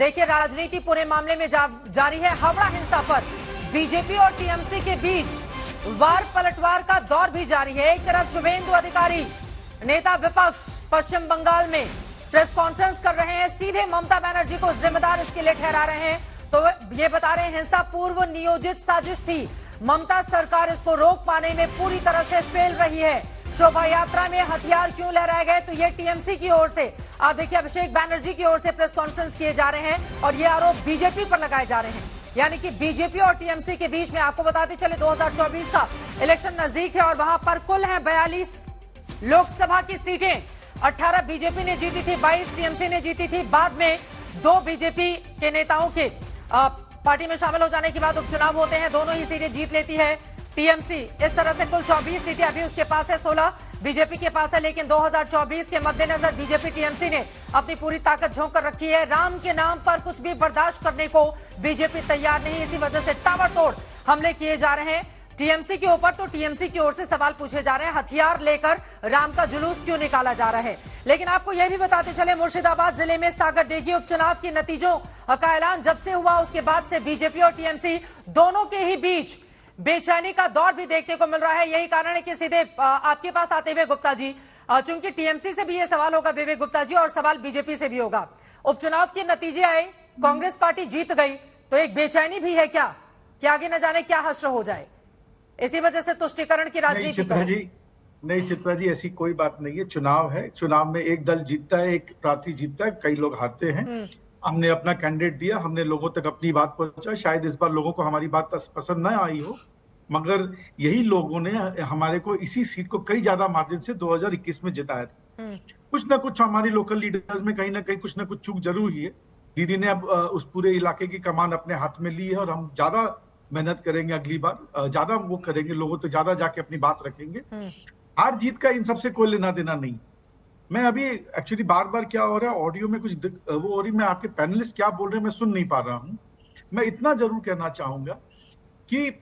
देखिए, राजनीति पूरे मामले में जारी है। हावड़ा हिंसा पर बीजेपी और टीएमसी के बीच वार पलटवार का दौर भी जारी है। एक तरफ शुभेंदु अधिकारी, नेता विपक्ष, पश्चिम बंगाल में प्रेस कॉन्फ्रेंस कर रहे हैं, सीधे ममता बनर्जी को जिम्मेदार इसके लिए ठहरा रहे हैं। तो ये बता रहे हैं हिंसा पूर्व नियोजित साजिश थी, ममता सरकार इसको रोक पाने में पूरी तरह से फेल रही है। शोभा यात्रा में हथियार क्यों लहराए गए, तो ये टीएमसी की ओर से, आप देखिए अभिषेक बैनर्जी की ओर से प्रेस कॉन्फ्रेंस किए जा रहे हैं और ये आरोप बीजेपी पर लगाए जा रहे हैं। यानी कि बीजेपी और टीएमसी के बीच में, आपको बताते चले 2024 का इलेक्शन नजदीक है और वहां पर कुल है 42 लोकसभा की सीटें। 18 बीजेपी ने जीती थी, 22 टीएमसी ने जीती थी। बाद में 2 बीजेपी के नेताओं के पार्टी में शामिल हो जाने के बाद उपचुनाव होते हैं, दोनों ही सीटें जीत लेती है टीएमसी। इस तरह से कुल 24 सीटें अभी उसके पास है, 16 बीजेपी के पास है। लेकिन 2024 के मद्देनजर बीजेपी टीएमसी ने अपनी पूरी ताकत झोंक कर रखी है। राम के नाम पर कुछ भी बर्दाश्त करने को बीजेपी तैयार नहीं, इसी वजह से ताबड़तोड़ हमले किए जा रहे हैं टीएमसी के ऊपर। तो टीएमसी की ओर से सवाल पूछे जा रहे हैं, हथियार लेकर राम का जुलूस क्यों निकाला जा रहा है। लेकिन आपको यह भी बताते चले, मुर्शिदाबाद जिले में सागरदेगी उपचुनाव के नतीजों का ऐलान जब से हुआ, उसके बाद से बीजेपी और टीएमसी दोनों के ही बीच बेचैनी का दौर भी देखने को मिल रहा है। यही कारण है कि सीधे आपके पास आते हुए गुप्ता जी, चूंकि टीएमसी से भी ये सवाल होगा विवेक गुप्ता जी, और सवाल बीजेपी से भी होगा। उपचुनाव के नतीजे आए, कांग्रेस पार्टी जीत गई, तो एक बेचैनी भी है क्या कि आगे न जाने क्या हश्र हो जाए, इसी वजह से तुष्टीकरण की राजनीति। नहीं चित्रा जी, ऐसी कोई बात नहीं है। चुनाव है, चुनाव में एक दल जीतता है, एक प्रार्थी जीतता है, कई लोग हारते हैं। हमने अपना कैंडिडेट दिया, हमने लोगों तक अपनी बात पहुंचा। शायद इस बार लोगों को हमारी बात पसंद न आई हो, मगर यही लोगों ने हमारे को इसी सीट को कई ज्यादा मार्जिन से 2021 में जिताया था। कुछ ना कुछ हमारी लोकल लीडर्स में कहीं ना कहीं कुछ ना कुछ चूक जरूर हुई है। दीदी ने अब उस पूरे इलाके की कमान अपने हाथ में ली है और हम ज्यादा मेहनत करेंगे, अगली बार ज्यादा वो करेंगे, लोगों तो ज्यादा जाके अपनी बात रखेंगे। हार जीत का इन सबसे कोई लेना देना नहीं। मैं अभी एक्चुअली बार बार क्या हो रहा है, ऑडियो में कुछ वो हो रही, मैं आपके पैनलिस्ट क्या बोल रहे हैं मैं सुन नहीं पा रहा हूं। मैं इतना जरूर कहना चाहूंगा कि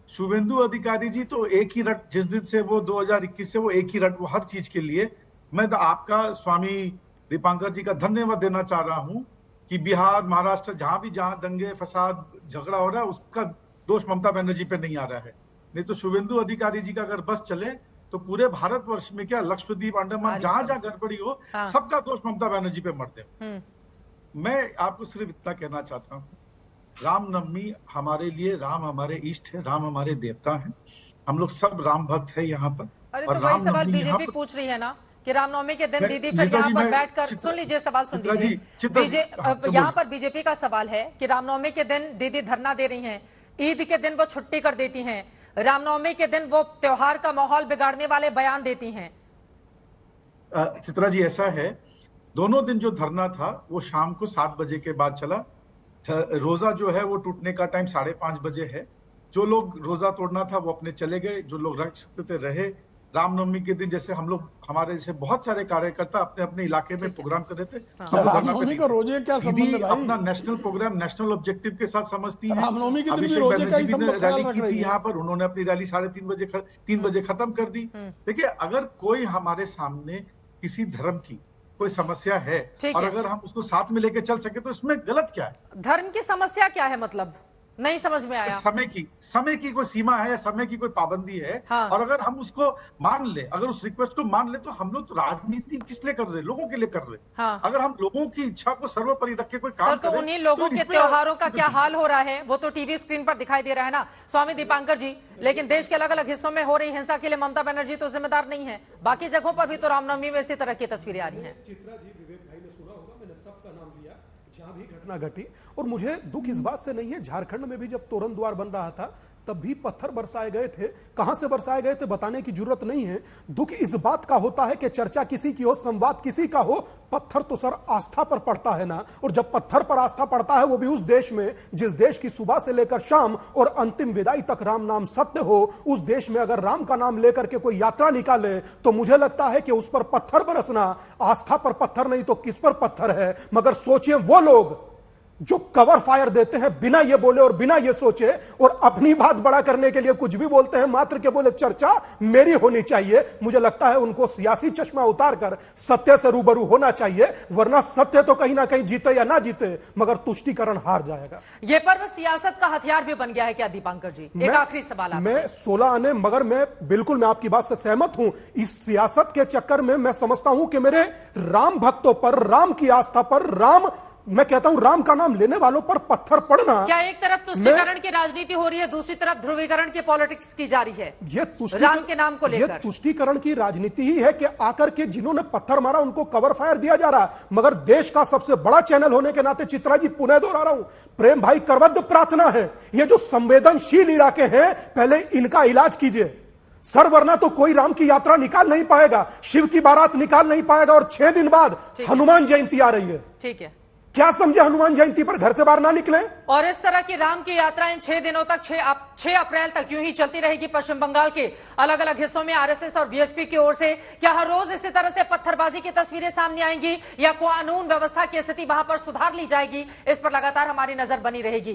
शुभेंदु अधिकारी जी तो एक ही रट, जिस दिन से वो 2021 से वो एक ही रट, वो हर चीज के लिए। मैं तो आपका स्वामी दीपांकर जी का धन्यवाद देना चाह रहा हूं कि बिहार, महाराष्ट्र, जहां दंगे फसाद झगड़ा हो रहा है, उसका दोष ममता बनर्जी पे नहीं आ रहा है। नहीं तो शुभेंदु अधिकारी जी का अगर बस चले तो पूरे भारतवर्ष में क्या, लक्षद्वीप, अंडमान, जहां गड़बड़ी हो, सबका दोष ममता बनर्जी पे मरते हैं। मैं आपको सिर्फ इतना कहना चाहता हूं, रामनवमी हमारे लिए, राम हमारे इष्ट है, राम हमारे देवता हैं, हम लोग सब राम भक्त है यहाँ पर। अरे तो वही सवाल बीजेपी पूछ रही है ना कि रामनवमी के दिन दीदी फिर यहाँ पर बैठकर, सुन लीजिए सवाल, सुन लीजिए। यहाँ पर बीजेपी का सवाल है कि रामनवमी के दिन दीदी धरना दे रही हैं, ईद के दिन वो छुट्टी कर देती हैं, रामनवमी के दिन वो त्योहार का माहौल बिगाड़ने वाले बयान देती हैं। चित्रा जी ऐसा है, दोनों दिन जो धरना था वो शाम को 7 बजे के बाद चला। रोजा जो है वो टूटने का टाइम 5:30 बजे है। जो लोग रोजा तोड़ना था वो अपने चले गए, जो लोग रख सकते थे रहे। रामनवमी के दिन जैसे हम लोग, हमारे जैसे बहुत सारे कार्यकर्ता अपने अपने इलाके में प्रोग्राम कर रहे थे। रामनवमी का रोजे क्या संबंध है भाई? अपना नेशनल प्रोग्राम नेशनल ऑब्जेक्टिव के साथ समझती हैं। रामनवमी के दिन भी रोजे का ही संबंध रैली की थी यहाँ पर, उन्होंने अपनी रैली 3:30 बजे खत्म कर दी। देखिए, अगर कोई हमारे सामने किसी धर्म की कोई समस्या है और अगर हम उसको साथ में लेके चल सके तो इसमें गलत क्या है? धर्म की समस्या क्या है, मतलब नहीं समझ में आया। समय की कोई सीमा है, समय की कोई पाबंदी है। हाँ। और अगर हम उसको मान ले, अगर उस रिक्वेस्ट को मान ले, तो हम लोग तो राजनीति किस लिए कर रहे, लोगों के लिए कर रहे। हाँ। अगर हम लोगों की इच्छा को सर्वोपरि रख के कोई काम तो उन्हीं लोगों के त्योहारों का क्या हाल हो रहा है वो तो टीवी स्क्रीन पर दिखाई दे रहा है ना स्वामी दीपांकर जी। लेकिन देश के अलग अलग हिस्सों में हो रही हिंसा के लिए ममता बनर्जी तो जिम्मेदार नहीं है। बाकी जगहों पर भी तो रामनवमी में इसी तरह की तस्वीरें आ रही है। चित्रा जी, विवेक भाई ने सुना होगा, मैंने सबका नाम लिया जहां भी घटना घटी। और मुझे दुख इस बात से नहीं है, झारखंड में भी जब तोरण द्वार बन रहा था तब भी पत्थर बरसाए गए थे। कहां से बरसाए गए थे बताने की जरूरत नहीं है। दुख इस बात का होता है कि चर्चा किसी की हो, संवाद किसी का हो, पत्थर तो सर आस्था पर पड़ता है ना। और जब पत्थर पर आस्था पड़ता है, वो भी उस देश में जिस देश की सुबह से लेकर शाम और अंतिम विदाई तक राम नाम सत्य हो, उस देश में अगर राम का नाम लेकर के कोई यात्रा निकाले तो मुझे लगता है कि उस पर पत्थर बरसना आस्था पर पत्थर नहीं तो किस पर पत्थर है। मगर सोचिए, वो लोग जो कवर फायर देते हैं बिना ये बोले और बिना ये सोचे, और अपनी बात बड़ा करने के लिए कुछ भी बोलते हैं, मात्र के बोले चर्चा मेरी होनी चाहिए। मुझे लगता है उनको सियासी चश्मा उतारकर सत्य से रूबरू होना चाहिए, वरना सत्य तो कहीं ना कहीं जीते या ना जीते, मगर तुष्टीकरण हार जाएगा। ये पर्व सियासत का हथियार भी बन गया है क्या दीपांकर जी? एक आखिरी सवाल आपसे। मैं 16 आने, मगर मैं आपकी बात से सहमत हूं। इस सियासत के चक्कर में मैं समझता हूं कि मेरे राम भक्तों पर, राम की आस्था पर, मैं कहता हूं राम का नाम लेने वालों पर पत्थर पड़ना। क्या एक तरफ तुष्टीकरण की राजनीति हो रही है, दूसरी तरफ ध्रुवीकरण की पॉलिटिक्स की जा रही है ये राम के नाम को लेकर? ये तुष्टीकरण की राजनीति ही है कि आकर के जिन्होंने पत्थर मारा उनको कवर फायर दिया जा रहा। मगर देश का सबसे बड़ा चैनल होने के नाते चित्रा जी, पुनः दोहरा रहा हूं, प्रेम भाई, करबद्ध प्रार्थना है, ये जो संवेदनशील इलाके हैं पहले इनका इलाज कीजिए सर, वरना तो कोई राम की यात्रा निकाल नहीं पाएगा, शिव की बारात निकाल नहीं पाएगा। और 6 दिन बाद हनुमान जयंती आ रही है। ठीक है, क्या समझे हनुमान जयंती पर घर से बाहर ना निकले? और इस तरह की राम की यात्रा इन 6 दिनों तक 6 अप्रैल तक यूं ही चलती रहेगी पश्चिम बंगाल के अलग अलग हिस्सों में आरएसएस और वीएचपी की ओर से? क्या हर रोज इसी तरह से पत्थरबाजी की तस्वीरें सामने आएंगी या कानून व्यवस्था की स्थिति वहां पर सुधार ली जाएगी? इस पर लगातार हमारी नजर बनी रहेगी।